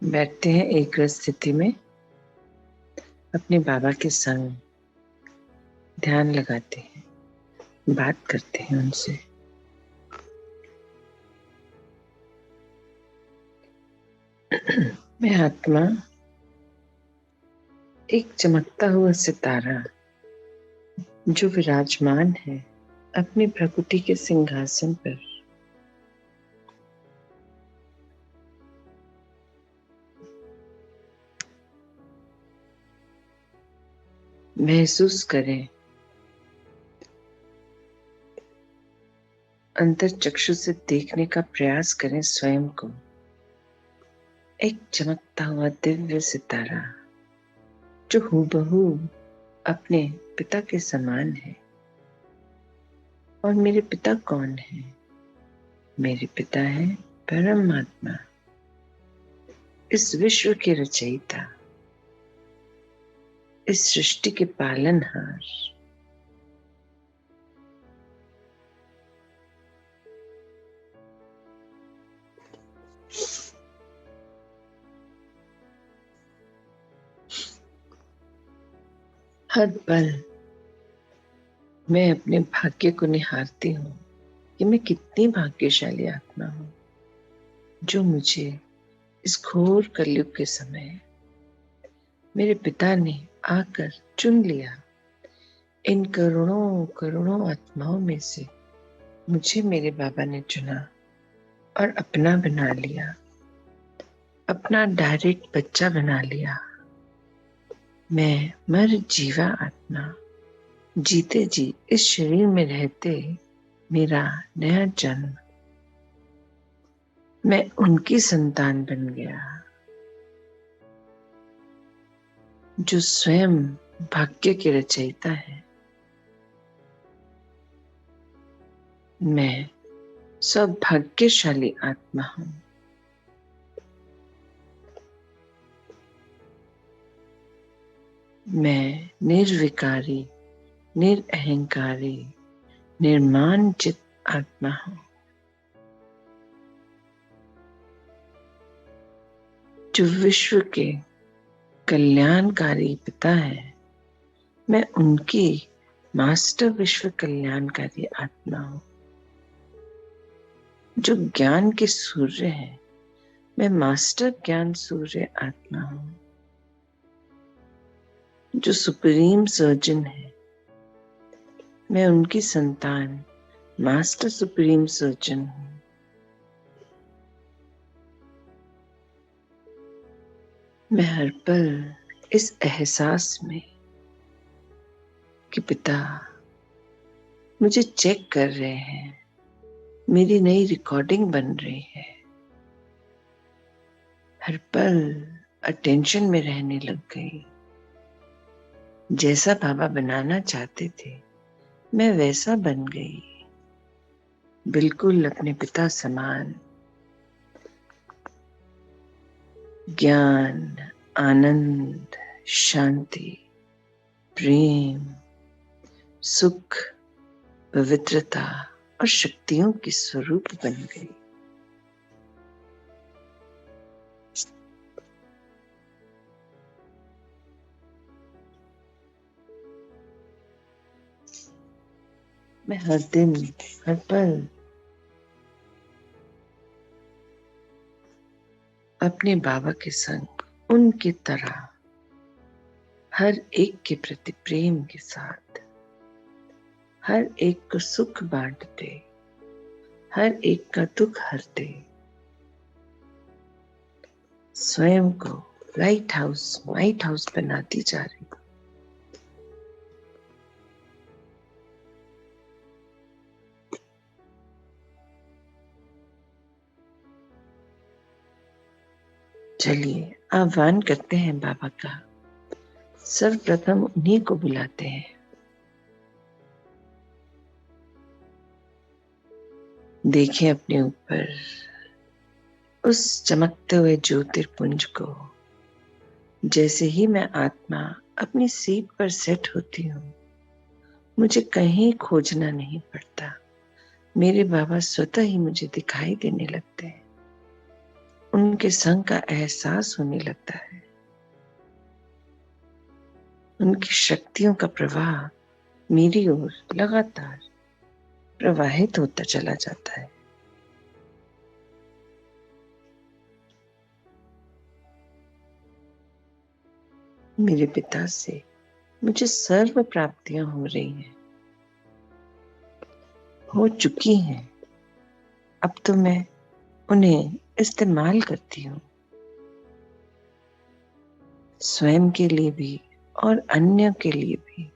बैठते हैं एकाग्र स्थिति में, अपने बाबा के संग ध्यान लगाते हैं, बात करते हैं उनसे। मैं आत्मा एक चमकता हुआ सितारा जो विराजमान है अपनी प्रकृति के सिंहासन पर। महसूस करें, अंतर चक्षु से देखने का प्रयास करें स्वयं को, एक चमकता हुआ दिव्य सितारा जो हूबहू अपने पिता के समान है। और मेरे पिता कौन है? मेरे पिता है परमात्मा, इस विश्व के रचयिता, इस सृष्टि के पालनहार। हर पल मैं अपने भाग्य को निहारती हूँ कि मैं कितनी भाग्यशाली आत्मा हूँ जो मुझे इस घोर कलयुग के समय मेरे पिता ने आकर चुन लिया। इन करोड़ों करोड़ों आत्माओं में से मुझे मेरे बाबा ने चुना और अपना बना लिया, अपना डायरेक्ट बच्चा बना लिया। मैं मर जीवा आत्मा जीते जी इस शरीर में रहते मेरा नया जन्म, मैं उनकी संतान बन गया जो स्वयं भाग्य के रचयिता है। मैं सौभाग्यशाली आत्मा हूं। मैं निर्विकारी, निरअहंकारी, निर्मानचित आत्मा हूं जो विश्व के कल्याणकारी पिता है। मैं उनकी मास्टर विश्व कल्याणकारी आत्मा हूं जो ज्ञान के सूर्य है। मैं मास्टर ज्ञान सूर्य आत्मा हूं जो सुप्रीम सर्जन है। मैं उनकी संतान मास्टर सुप्रीम सर्जन हूं। मैं हर पल इस एहसास में कि पिता मुझे चेक कर रहे हैं, मेरी नई रिकॉर्डिंग बन रही है, हर पल अटेंशन में रहने लग गई। जैसा बाबा बनाना चाहते थे मैं वैसा बन गई, बिल्कुल अपने पिता समान। ज्ञान, आनंद, शांति, प्रेम, सुख, पवित्रता और शक्तियों की स्वरूप बन गई। मैं हर दिन, हर पल अपने बाबा के संग उनकी तरह हर एक के प्रति प्रेम के साथ, हर एक को सुख बांटते, हर एक का दुख हरते, स्वयं को लाइट हाउस, वाइट हाउस बनाती जा रही। चलिए आह्वान करते हैं बाबा का। सर्वप्रथम उन्हीं को बुलाते हैं। देखें अपने ऊपर उस चमकते हुए ज्योतिर्पुंज को। जैसे ही मैं आत्मा अपनी सीट पर सेट होती हूँ, मुझे कहीं खोजना नहीं पड़ता। मेरे बाबा स्वतः ही मुझे दिखाई देने लगते हैं। उनके संग का एहसास होने लगता है। उनकी शक्तियों का प्रवाह मेरी ओर लगातार प्रवाहित होता चला जाता है। मेरे पिता से मुझे सर्व प्राप्तियां हो रही हैं, हो चुकी हैं। अब तो मैं उन्हें इस्तेमाल करती हूँ, स्वयं के लिए भी और अन्य के लिए भी।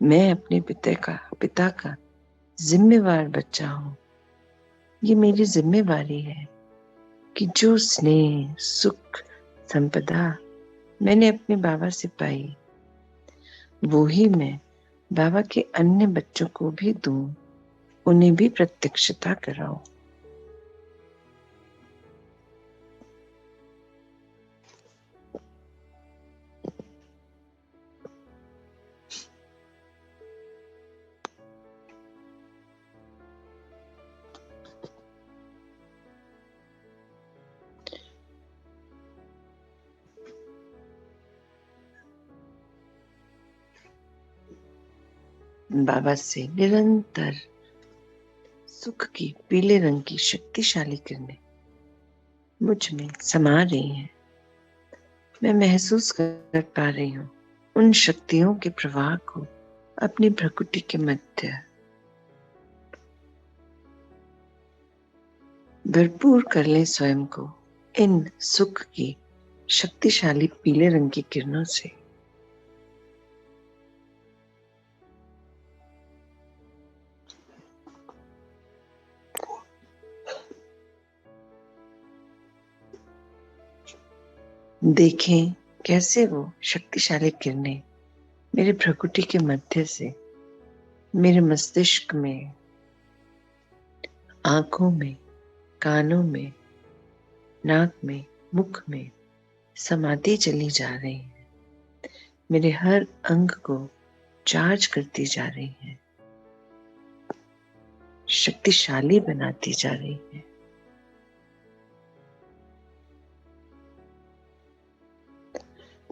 मैं अपने पिता का जिम्मेवार बच्चा हूँ। ये मेरी जिम्मेवारी है कि जो स्नेह, सुख, संपदा मैंने अपने बाबा से पाई, वो ही मैं बाबा के अन्य बच्चों को भी दूं, उन्हें भी प्रत्यक्षता कराऊं। बाबा से निरंतर सुख की पीले रंग की शक्तिशाली किरणें मुझ में समा रही हैं। मैं महसूस कर पा रही हूँ उन शक्तियों के प्रवाह को अपनी भ्रुकुटी के मध्य भरपूर कर लें स्वयं को इन सुख की शक्तिशाली पीले रंग की किरणों से। देखें कैसे वो शक्तिशाली किरणें मेरे भ्रुकुटी के मध्य से मेरे मस्तिष्क में, आंखों में, कानों में, नाक में, मुख में समाती चली जा रही हैं। मेरे हर अंग को चार्ज करती जा रही हैं, शक्तिशाली बनाती जा रही हैं।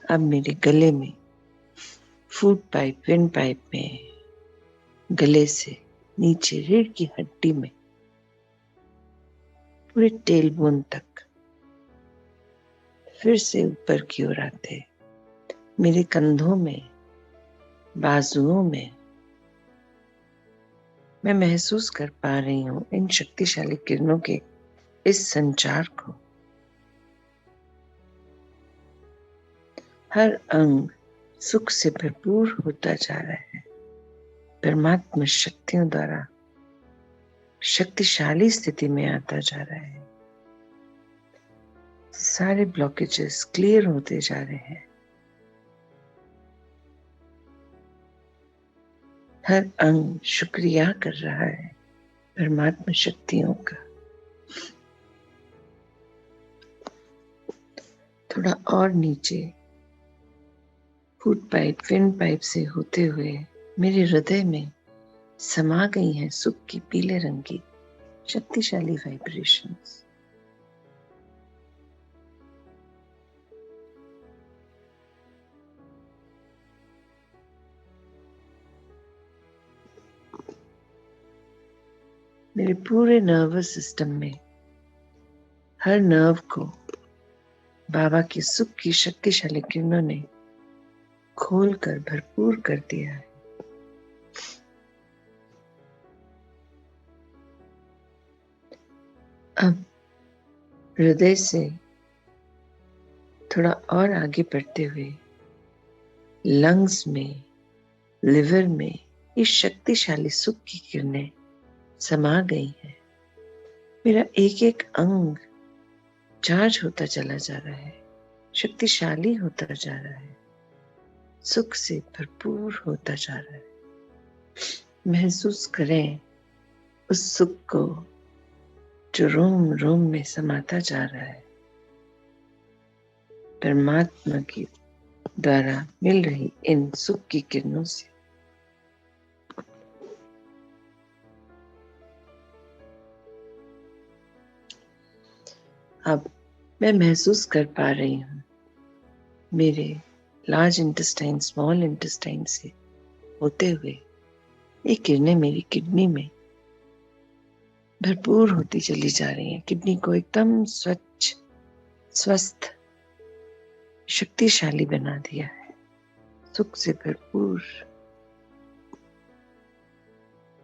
अब मेरे गले में, फूड पाइप, विंड पाइप में, गले से नीचे रीढ़ की हड्डी में, पूरे टेलबोन तक फिर से ऊपर की ओर आते, मेरे कंधों में, बाजुओं में मैं महसूस कर पा रही हूँ इन शक्तिशाली किरणों के इस संचार को। हर अंग सुख से भरपूर होता जा रहा है, परमात्मा शक्तियों द्वारा शक्तिशाली स्थिति में आता जा रहा है। सारे ब्लॉकेजेस क्लियर होते जा रहे हैं। हर अंग शुक्रिया कर रहा है परमात्मा शक्तियों का। थोड़ा और नीचे फूड पाइप, विंड पाइप से होते हुए मेरे हृदय में समा गई हैं सुख की पीले रंग की शक्तिशाली वाइब्रेशंस। मेरे पूरे नर्वस सिस्टम में हर नर्व को बाबा की सुख की शक्तिशाली किरणों ने खोलकर भरपूर कर दिया है। अब हृदय से थोड़ा और आगे बढ़ते हुए लंग्स में, लिवर में इस शक्तिशाली सुख की किरणें समा गई है। मेरा एक एक अंग चार्ज होता चला जा रहा है, शक्तिशाली होता जा रहा है, सुख से भरपूर होता जा रहा है। महसूस करें उस सुख को जो रोम रोम में समाता जा रहा है, परमात्मा की द्वारा मिल रही इन सुख की किरणों से। अब मैं महसूस कर पा रही हूँ मेरे लार्ज इंटेस्टाइन स्मॉल इंटेस्टाइन से होते हुए ये किरणें मेरी किडनी में भरपूर होती चली जा रही हैं। किडनी को एकदम स्वच्छ, स्वस्थ, शक्तिशाली बना दिया है, सुख से भरपूर।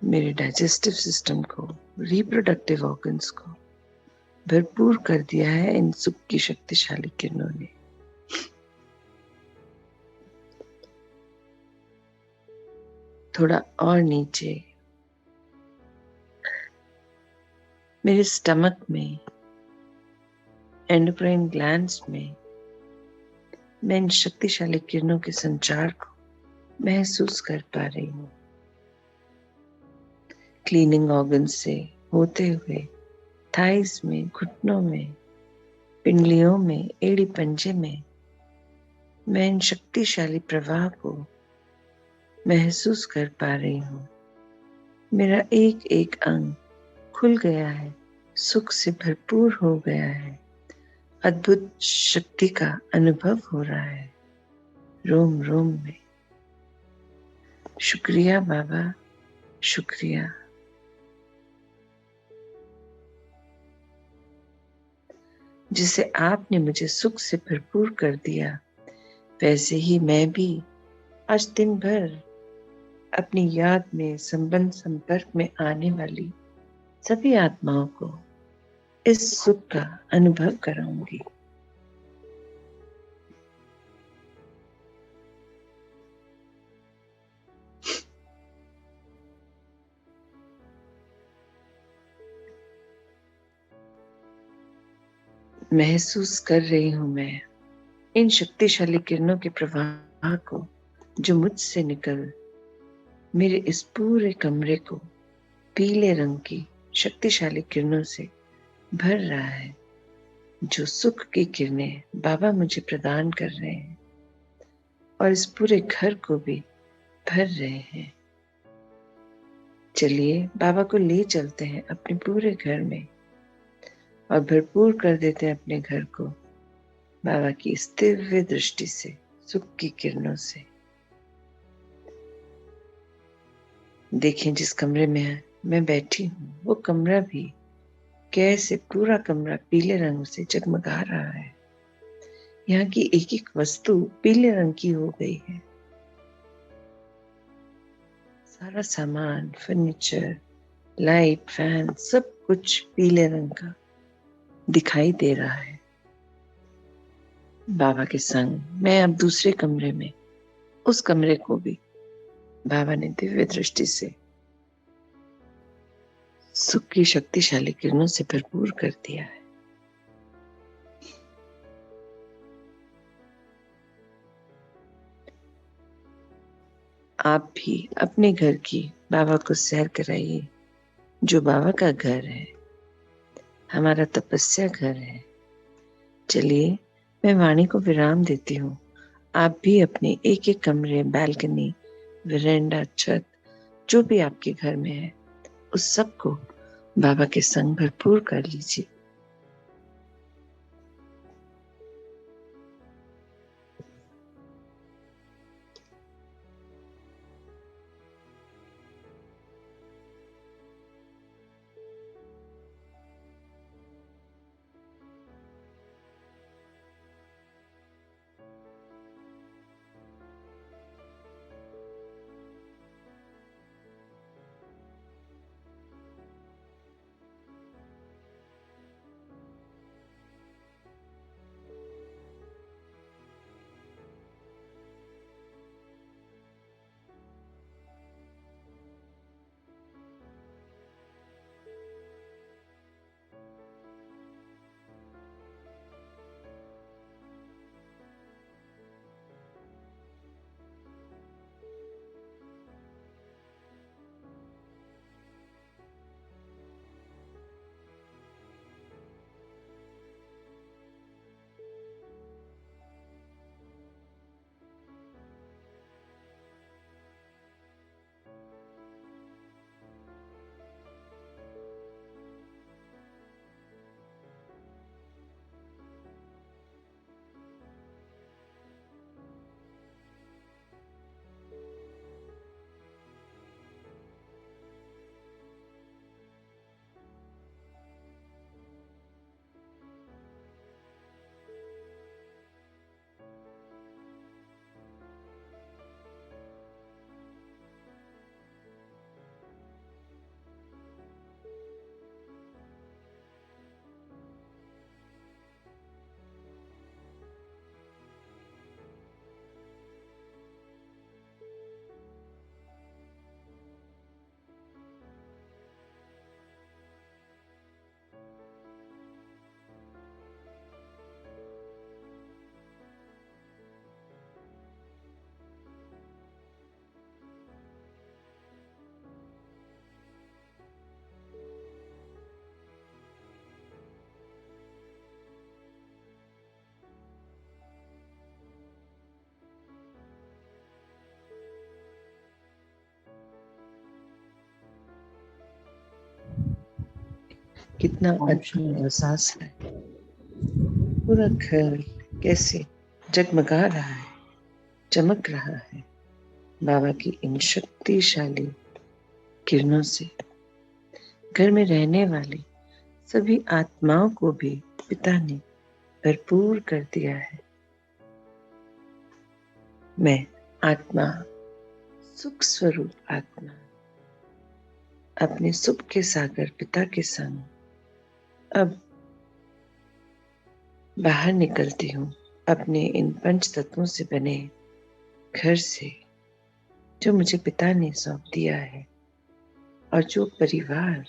मेरे डाइजेस्टिव सिस्टम को, रिप्रोडक्टिव ऑर्गन्स को भरपूर कर दिया है इन सुख की शक्तिशाली किरणों ने। थोड़ा और नीचे मेरे स्टमक में, एंडोक्राइन ग्लैंड्स में मैं इन शक्तिशाली किरणों के संचार को महसूस कर पा रही हूँ। क्लीनिंग ऑर्गन से होते हुए थाइस में, घुटनों में, पिंडलियों में, एड़ी पंजे में मैं इन शक्तिशाली प्रवाह को महसूस कर पा रही हूँ। मेरा एक एक अंग खुल गया है, सुख से भरपूर हो गया है, अद्भुत शक्ति का अनुभव हो रहा है रोम रोम में। शुक्रिया बाबा, शुक्रिया। जिसे आपने मुझे सुख से भरपूर कर दिया, वैसे ही मैं भी आज दिन भर अपनी याद में, संबंध संपर्क में आने वाली सभी आत्माओं को इस सुख का अनुभव कराऊंगी। महसूस कर रही हूं मैं इन शक्तिशाली किरणों के प्रवाह को, जो मुझसे निकल मेरे इस पूरे कमरे को पीले रंग की शक्तिशाली किरणों से भर रहा है। जो सुख की किरणें बाबा मुझे प्रदान कर रहे हैं और इस पूरे घर को भी भर रहे हैं। चलिए बाबा को ले चलते हैं अपने पूरे घर में और भरपूर कर देते हैं अपने घर को बाबा की इस दिव्य दृष्टि से, सुख की किरणों से। देखें जिस कमरे में मैं बैठी हूँ वो कमरा भी कैसे पूरा कमरा पीले रंग से जगमगा रहा है। यहाँ की एक एक वस्तु पीले रंग की हो गई है। सारा सामान, फर्नीचर, लाइट, फैन, सब कुछ पीले रंग का दिखाई दे रहा है। बाबा के संग मैं अब दूसरे कमरे में, उस कमरे को भी बाबा ने दिव्य दृष्टि से सुख की शक्तिशाली किरणों से भरपूर कर दिया है। आप भी अपने घर की बाबा को सैर कराइए, जो बाबा का घर है, हमारा तपस्या घर है। चलिए मैं वाणी को विराम देती हूँ। आप भी अपने एक एक कमरे, बैल्कनी, वेरेंडा, छत, जो भी आपके घर में है, उस सब को बाबा के संग भरपूर कर लीजिए। कितना अद्भुत एहसास है। पूरा घर कैसे जगमगा रहा है, चमक रहा है बाबा की इन शक्तिशाली किरणों से। घर में रहने वाली सभी आत्माओं को भी पिता ने भरपूर कर दिया है। मैं आत्मा, सुख स्वरूप आत्मा, अपने सुख के सागर पिता के संग अब बाहर निकलती हूँ, अपने इन पंच तत्वों से बने घर से, जो मुझे पिता ने सौंप दिया है और जो परिवार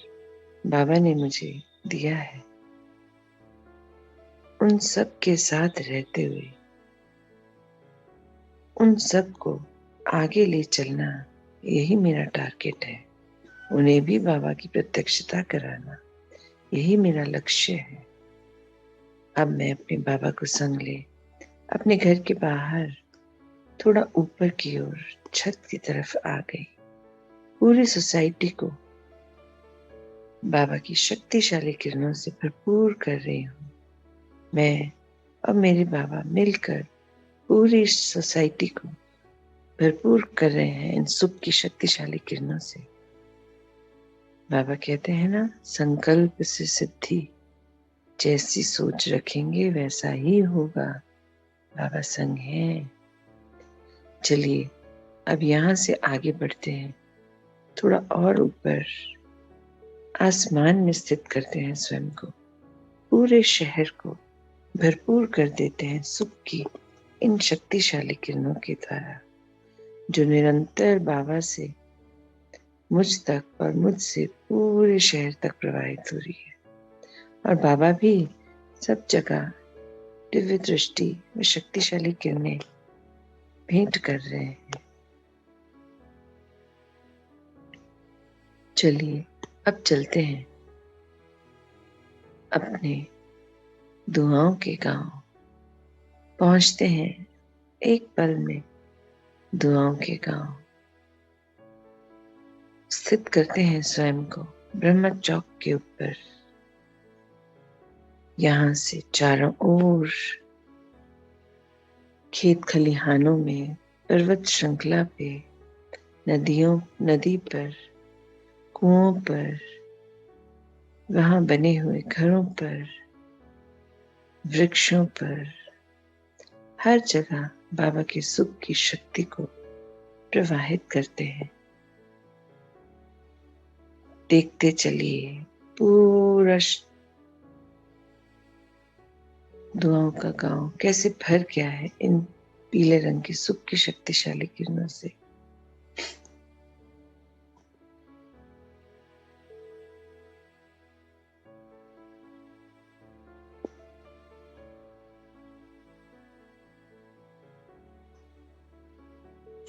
बाबा ने मुझे दिया है, उन सब के साथ रहते हुए उन सब को आगे ले चलना, यही मेरा टारगेट है। उन्हें भी बाबा की प्रत्यक्षता कराना, यही मेरा लक्ष्य है। अब मैं अपने बाबा को संग ले अपने घर के बाहर थोड़ा ऊपर की ओर छत की तरफ आ गई। पूरी सोसाइटी को बाबा की शक्तिशाली किरणों से भरपूर कर रही हूँ। मैं और मेरे बाबा मिलकर पूरी सोसाइटी को भरपूर कर रहे हैं इन सुख की शक्तिशाली किरणों से। बाबा कहते हैं ना, संकल्प से सिद्धि, जैसी सोच रखेंगे वैसा ही होगा। बाबा संग है। चलिए अब यहाँ से आगे बढ़ते हैं, थोड़ा और ऊपर आसमान में स्थित करते हैं स्वयं को। पूरे शहर को भरपूर कर देते हैं सुख की इन शक्तिशाली किरणों के द्वारा, जो निरंतर बाबा से मुझ तक और मुझसे पूरे शहर तक प्रवाहित हो रही है। और बाबा भी सब जगह दिव्य दृष्टि व शक्तिशाली किरणें भेंट कर रहे हैं। चलिए अब चलते हैं अपने दुआओं के गांव। पहुंचते हैं एक पल में दुआओं के गांव। स्थित करते हैं स्वयं को ब्रह्म चौक के ऊपर। यहाँ से चारों ओर खेत खलिहानों में, पर्वत श्रृंखला पे, नदी पर, कुओं पर, वहां बने हुए घरों पर, वृक्षों पर, हर जगह बाबा के सुख की शक्ति को प्रवाहित करते हैं। देखते चलिए पूरा दुआओं का गांव कैसे भर गया है इन पीले रंग की सुख की शक्तिशाली किरणों से।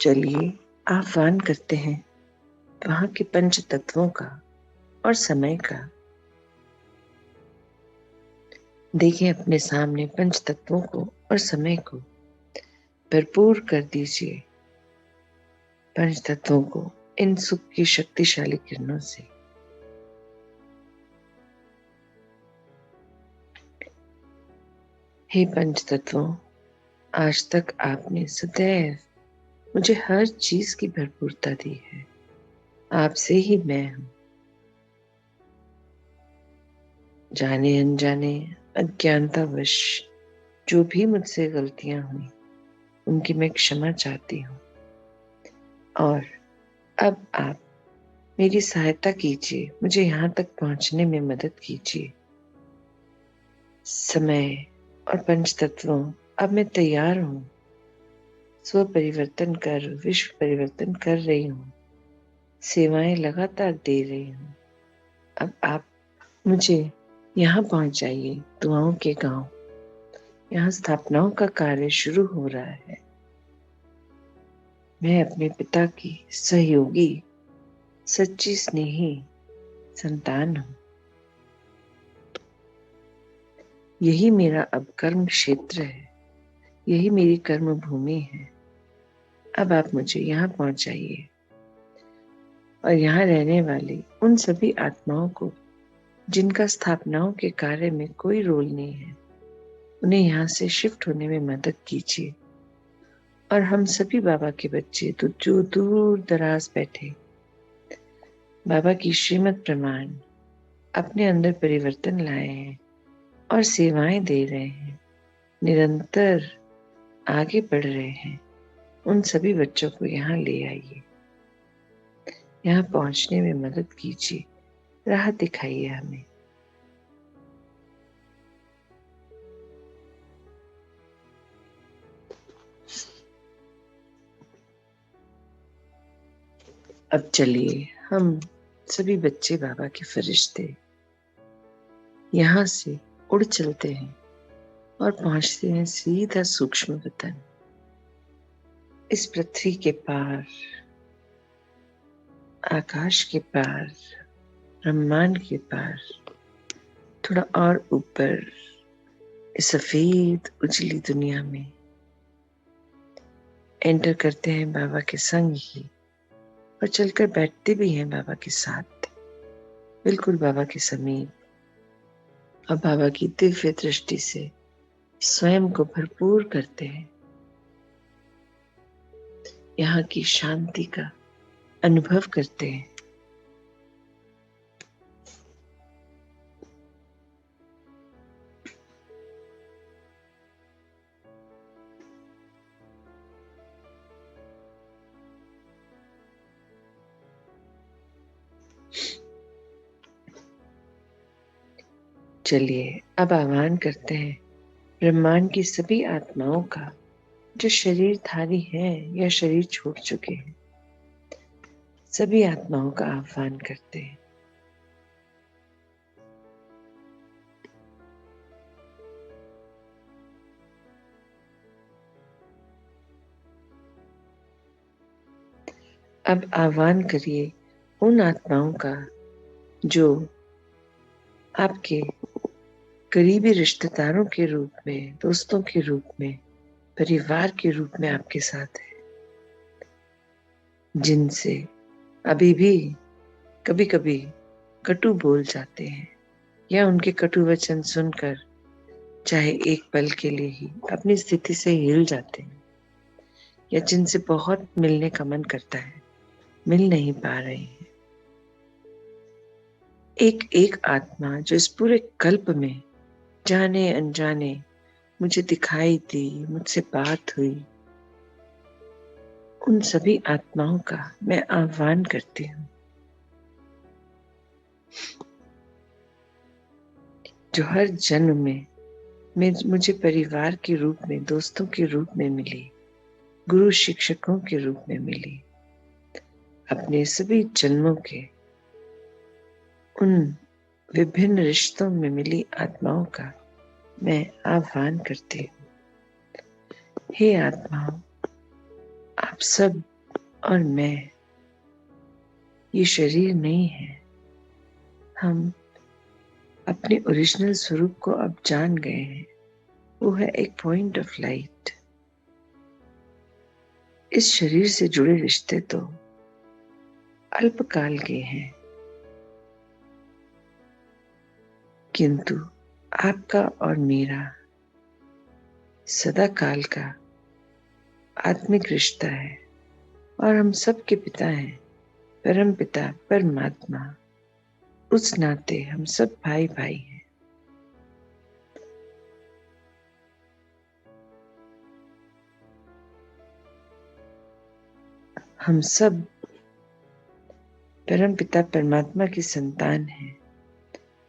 चलिए आह्वान करते हैं वहां के पंच तत्वों का और समय का। देखिए अपने सामने पंच तत्वों को और समय को भरपूर कर दीजिए, पंच तत्वों को इन सुख की शक्तिशाली किरणों से। हे पंच तत्वों, आज तक आपने सदैव मुझे हर चीज की भरपूरता दी है। आपसे ही मैं हूं। जाने अनजाने अज्ञानतावश जो भी मुझसे गलतियां हुई, उनकी मैं क्षमा चाहती हूँ। और अब आप मेरी सहायता कीजिए, मुझे यहाँ तक पहुंचने में मदद कीजिए। समय और पंच तत्वों, अब मैं तैयार हूँ। स्व परिवर्तन कर विश्व परिवर्तन कर रही हूँ। सेवाएं लगातार दे रही हूँ। अब आप मुझे यहाँ पहुंचाइए, दुआओं के गांव। यहाँ स्थापनाओं का कार्य शुरू हो रहा है। मैं अपने पिता की सहयोगी, सच्ची स्नेही संतान हूँ। यही मेरा अब कर्म क्षेत्र है, यही मेरी कर्म भूमि है। अब आप मुझे यहाँ पहुंचाइए और यहाँ रहने वाली उन सभी आत्माओं को जिनका स्थापनाओं के कार्य में कोई रोल नहीं है, उन्हें यहाँ से शिफ्ट होने में मदद कीजिए। और हम सभी बाबा के बच्चे तो जो दूर दराज बैठे बाबा की श्रीमत प्रमाण अपने अंदर परिवर्तन लाए हैं और सेवाएं दे रहे हैं, निरंतर आगे बढ़ रहे हैं, उन सभी बच्चों को यहाँ ले आइए, यहाँ पहुंचने में मदद कीजिए, राह दिखाइए हमें। अब चलिए हम सभी बच्चे बाबा के फरिश्ते यहाँ से उड़ चलते हैं और पहुंचते हैं सीधा सूक्ष्म वतन। इस पृथ्वी के पार, आकाश के पार, ब्रह्मांड के पार, थोड़ा और ऊपर इस सफेद उजली दुनिया में एंटर करते हैं बाबा के संग ही, और चलकर बैठते भी हैं बाबा के साथ, बिल्कुल बाबा के समीप। और बाबा की दिव्य दृष्टि से स्वयं को भरपूर करते हैं, यहाँ की शांति का अनुभव करते हैं। चलिए अब आह्वान करते हैं ब्रह्मांड की सभी आत्माओं का, जो शरीरधारी हैं या शरीर छोड़ चुके हैं, सभी आत्माओं का आह्वान करते हैं। अब आह्वान करिए उन आत्माओं का जो आपके करीबी रिश्तेदारों के रूप में, दोस्तों के रूप में, परिवार के रूप में आपके साथ है, जिनसे अभी भी कभी कभी कटु बोल जाते हैं या उनके कटु वचन सुनकर चाहे एक पल के लिए ही अपनी स्थिति से हिल जाते हैं, या जिनसे बहुत मिलने का मन करता है, मिल नहीं पा रहे हैं। एक एक आत्मा जो इस पूरे कल्प में जाने अनजाने मुझे दिखाई दी, मुझसे बात हुई, उन सभी आत्माओं का मैं आह्वान करती हूँ, जो हर जन्म में मुझे परिवार के रूप में, दोस्तों के रूप में मिली, गुरु शिक्षकों के रूप में मिली, अपने सभी जन्मों के उन विभिन्न रिश्तों में मिली आत्माओं का मैं आह्वान करती हूँ। हे आत्माओं, आप सब और मैं ये शरीर नहीं है। हम अपने ओरिजिनल स्वरूप को अब जान गए हैं, वो है एक पॉइंट ऑफ लाइट। इस शरीर से जुड़े रिश्ते तो अल्पकाल के हैं, किंतु आपका और मेरा सदा काल का आत्मिक रिश्ता है, और हम सबके पिता हैं, परम पिता परमात्मा। उस नाते हम सब भाई भाई हैं। हम सब परम पिता परमात्मा की संतान हैं।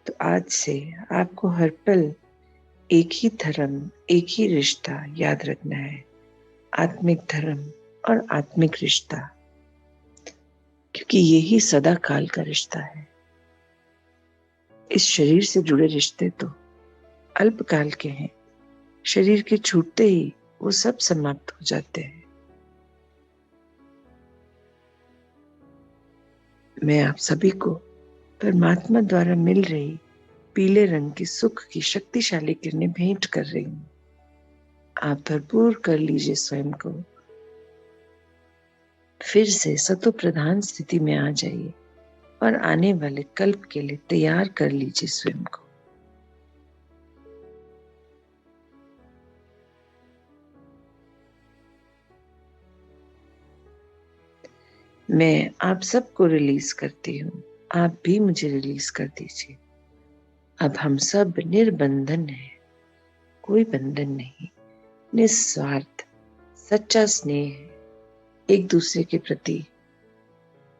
तो आज से आपको हर पल एक ही धर्म, एक ही रिश्ता याद रखना है, आत्मिक धर्म और आत्मिक रिश्ता, क्योंकि यही सदा काल का रिश्ता है। इस शरीर से जुड़े रिश्ते तो अल्पकाल के हैं, शरीर के छूटते ही वो सब समाप्त हो जाते हैं। मैं आप सभी को परमात्मा द्वारा मिल रही पीले रंग की सुख की शक्तिशाली किरणें भेंट कर रही हूं। आप भरपूर कर लीजिए स्वयं को, फिर से सतो प्रधान स्थिति में आ जाइए और आने वाले कल्प के लिए तैयार कर लीजिए स्वयं को। मैं आप सबको रिलीज करती हूँ, आप भी मुझे रिलीज कर दीजिए। अब हम सब निर्बंधन हैं, कोई बंधन नहीं, निस्वार्थ सच्चा स्नेह है एक दूसरे के प्रति,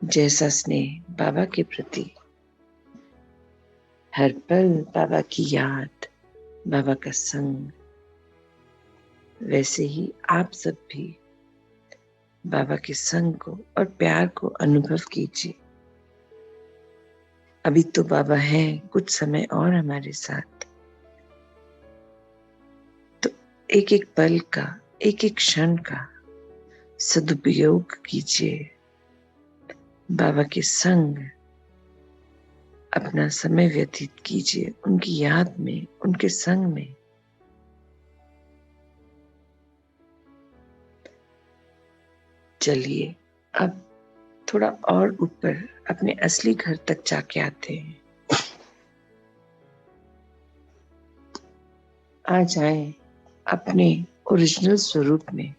जैसा स्नेह बाबा के प्रति। हर पल बाबा की याद, बाबा का संग, वैसे ही आप सब भी बाबा के संग को और प्यार को अनुभव कीजिए। अभी तो बाबा हैं कुछ समय और हमारे साथ, तो एक एक पल का, एक एक क्षण का सदुपयोग कीजिए। बाबा के संग अपना समय व्यतीत कीजिए, उनकी याद में, उनके संग में। चलिए अब थोड़ा और ऊपर अपने असली घर तक जाके आते हैं। आ जाएं अपने ओरिजिनल स्वरूप में।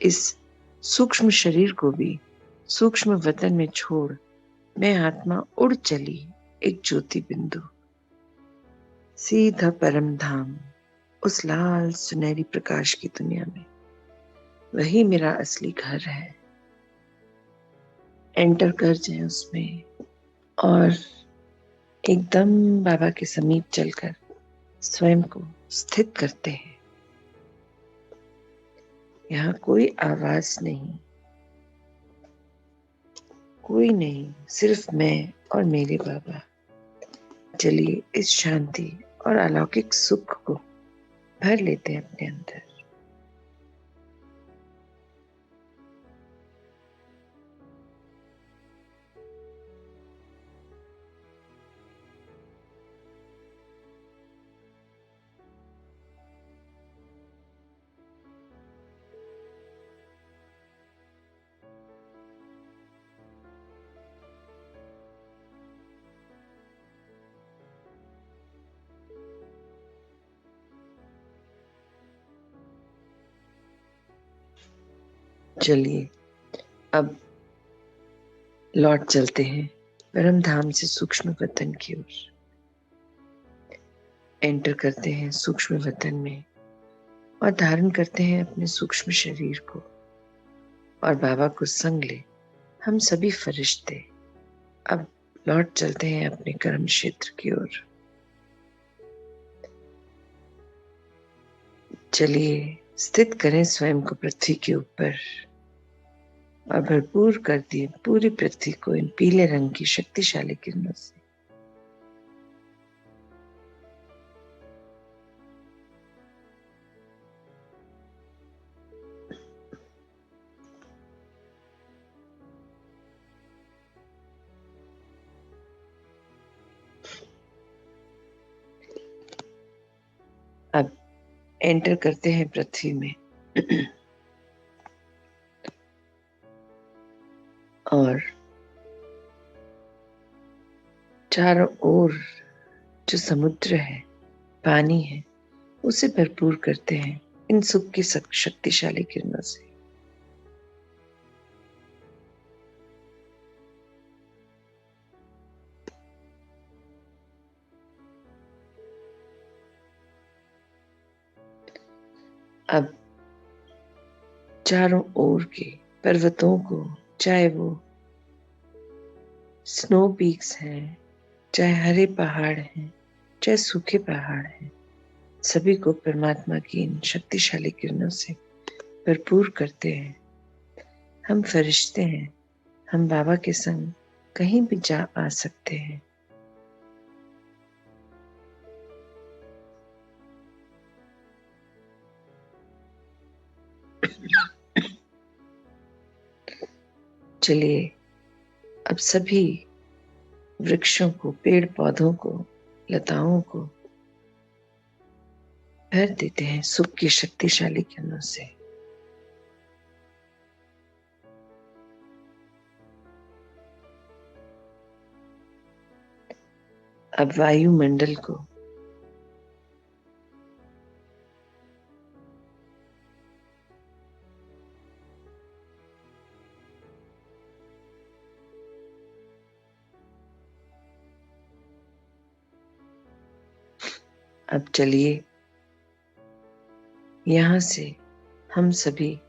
इस सूक्ष्म शरीर को भी सूक्ष्म वतन में छोड़ मैं आत्मा उड़ चली एक ज्योति बिंदु, सीधा परम धाम, उस लाल सुनहरी प्रकाश की दुनिया में। वही मेरा असली घर है। एंटर कर जाए उसमें और एकदम बाबा के समीप चलकर स्वयं को स्थित करते हैं। यहाँ कोई आवाज नहीं, कोई नहीं, सिर्फ मैं और मेरे बाबा। चलिए इस शांति और अलौकिक सुख को भर लेते हैं अपने अंदर। चलिए अब लौट चलते हैं परम धाम से सूक्ष्म वतन की ओर। एंटर करते हैं सूक्ष्म वतन में और धारण करते हैं अपने सूक्ष्म शरीर को और बाबा को संग ले हम सभी फरिश्ते अब लौट चलते हैं अपने कर्म क्षेत्र की ओर। चलिए स्थित करें स्वयं को पृथ्वी के ऊपर और भरपूर कर दिए पूरी पृथ्वी को इन पीले रंग की शक्तिशाली किरणों से। अब एंटर करते हैं पृथ्वी में और चारों ओर जो समुद्र है, पानी है, उसे भरपूर करते हैं इन सुख की शक्तिशाली किरणों से। अब चारों ओर के पर्वतों को, चाहे वो स्नो पीक्स हैं, चाहे हरे पहाड़ हैं, चाहे सूखे पहाड़ हैं, सभी को परमात्मा की इन शक्तिशाली किरणों से भरपूर करते हैं। हम फरिश्ते हैं, हम बाबा के संग कहीं भी जा आ सकते हैं। चलिए अब सभी वृक्षों को, पेड़ पौधों को, लताओं को भर देते हैं सुख की शक्तिशाली किरणों से। अब वायुमंडल को अब चलिए यहाँ से हम सभी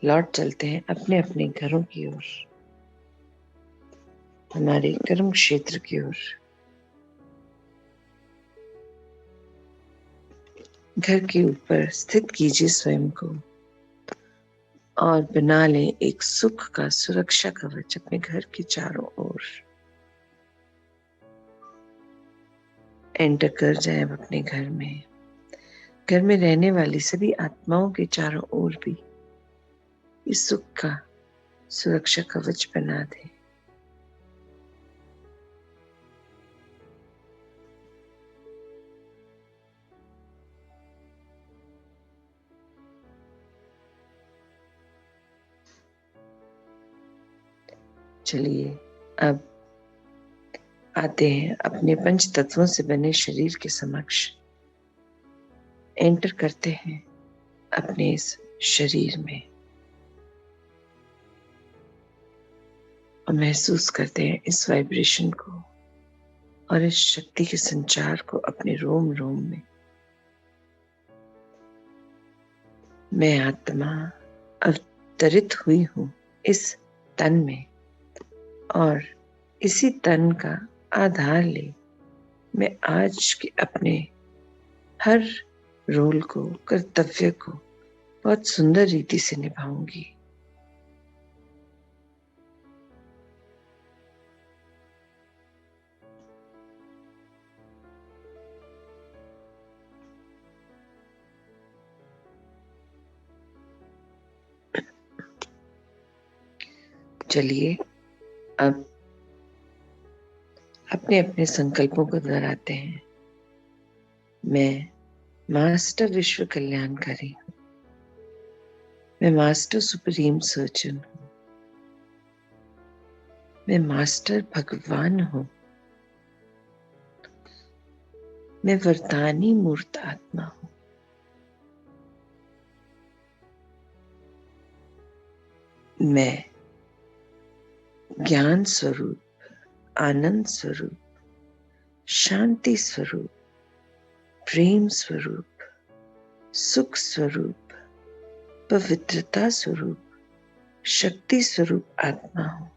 लौट चलते हैं अपने अपने घरों की ओर, हमारे कर्म क्षेत्र की ओर। घर के ऊपर स्थित कीजिए स्वयं को और बना लें एक सुख का सुरक्षा कवच अपने घर के चारों ओर। एंटर कर जाए अब अपने घर में। घर में रहने वाली सभी आत्माओं के चारों ओर भी इस सुख का सुरक्षा कवच बना दें। चलिए अब आते हैं अपने पंच तत्वों से बने शरीर के समक्ष। एंटर करते हैं अपने इस शरीर में और महसूस करते हैं इस वाइब्रेशन को और इस शक्ति के संचार को अपने रोम रोम में। मैं आत्मा अवतरित हुई हूं इस तन में और इसी तन का आधार ले मैं आज के अपने हर रोल को, कर्तव्य को बहुत सुंदर रीति से निभाऊंगी। चलिए अब अपने अपने संकल्पों को दोहराते हैं। मैं मास्टर विश्व कल्याणकारी हूं। मैं मास्टर सुप्रीम सर्जन हूं। मैं मास्टर भगवान हूं। मैं वरदानी मूर्त आत्मा हूं। मैं ज्ञान स्वरूप, आनंद स्वरूप, शांति स्वरूप, प्रेम स्वरूप, सुख स्वरूप, पवित्रता स्वरूप, शक्ति स्वरूप आत्मा हूं।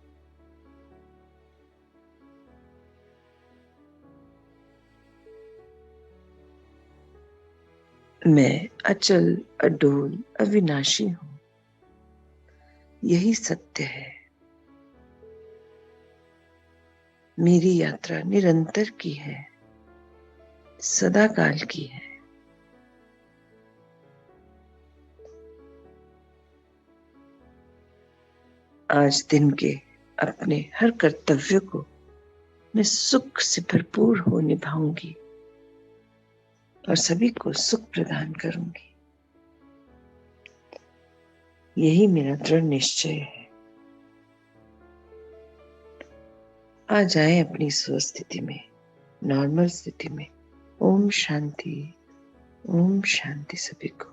मैं अचल, अडोल, अविनाशी हूं। यही सत्य है। मेरी यात्रा निरंतर की है, सदा काल की है। आज दिन के अपने हर कर्तव्य को मैं सुख से भरपूर हो निभाऊंगी और सभी को सुख प्रदान करूंगी। यही मेरा दृढ़ निश्चय है। आ जाए अपनी स्वस्थिति में, नॉर्मल स्थिति में। ओम शांति, ओम शांति सभी को।